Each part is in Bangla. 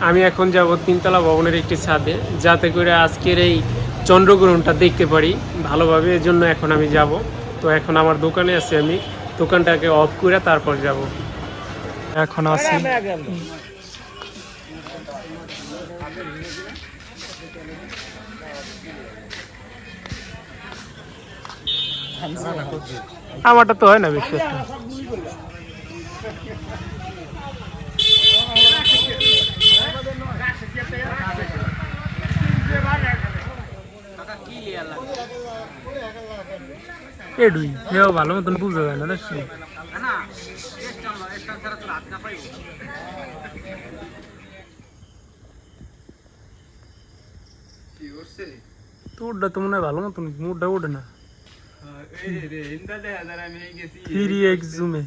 আমি এখন যাব তিনতলা ভবনের একটি ছাদে, যাতে করে আজকের এই চন্দ্রগ্রহণটা দেখতে পারি ভালোভাবে। এর জন্য এখন আমি যাব। তো এখন আমার দোকানে আছি, আমি দোকানটাকে অফ করে তারপর যাব। এখন আছি আমারটা তো হয় না বেশি একটা। এডুই হেও ভালো মতন বুঝা যায় না দেখছি। তোরটা তো মনে হয় ভালো মতন মোটটা ওঠে না। 3x জুমে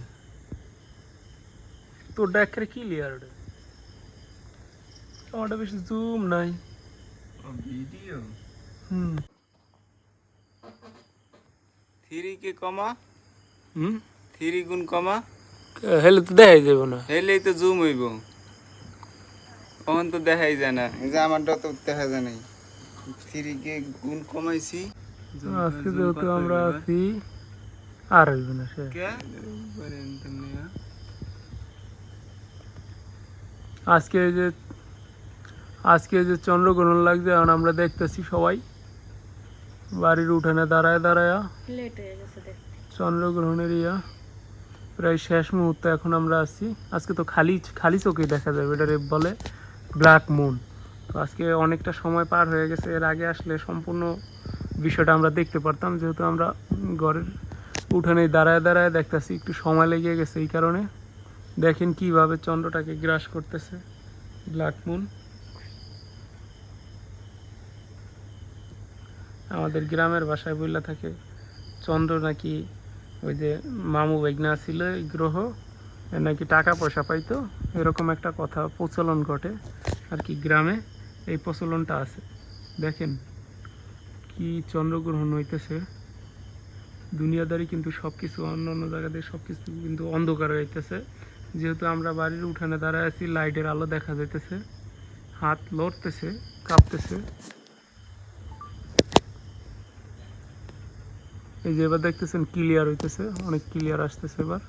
তোরটা একেবারে ক্লিয়ার ওটা, আমারটা বেশি জুম নাই। ভিডিও হুম 3 কে কমা হুম 3 গুণ কমা হেলে তো দেখাই যাবে না। হেলেই তো জুম হইব, তখন তো দেখাই যায় না। এই যে আমারটা তো দেখা যায় নাই। 3 কে গুণ কমাইছি, আজকে যেহেতু আমরা আছি আর হইবে না সে। কে করেন তুমি? আজকে এই যে চন্দ্রগ্রহণ লাগছে, এখন আমরা দেখতেছি সবাই বাড়ির উঠানে দাঁড়ায় দাঁড়ায় চন্দ্রগ্রহণের প্রায় শেষ মুহূর্তে এখন আমরা আছি। আজকে তো খালি খালি চোখে দেখা যাবে, এটারে বলে ব্ল্যাক মুন। তো আজকে অনেকটা সময় পার হয়ে গেছে, এর আগে আসলে সম্পূর্ণ বিষয়টা আমরা দেখতে পারতাম। যেহেতু আমরা ঘরের উঠানে দাঁড়ায় দাঁড়ায় দেখতেছি, একটু সময় লেগে গেছে। এই কারণে দেখেন কিভাবে চন্দ্রটাকে গ্রাস করতেছে ব্ল্যাক মুন। আমাদের গ্রামের ভাষায় বইলা থাকে চন্দ্র নাকি ওই যে মামু বেগনা ছিল এই গ্রহ, এর নাকি টাকা পয়সা পাইতো, এরকম একটা কথা প্রচলন ঘটে আর কি। গ্রামে এই প্রচলনটা আছে। দেখেন কি চন্দ্রগ্রহণ হইতেছে। দুনিয়াদারি কিন্তু সব কিছু, অন্য অন্য জায়গাতে সব কিছু কিন্তু অন্ধকার হইতেছে। যেহেতু আমরা বাড়ির উঠানে দাঁড়ায় আছি, লাইটের আলো দেখা যাইতেছে, হাত লড়তেছে, কাঁপতেছে। এই যে এবার দেখতেছেন ক্লিয়ার হইতেছে, অনেক ক্লিয়ার আসতেছে এবার।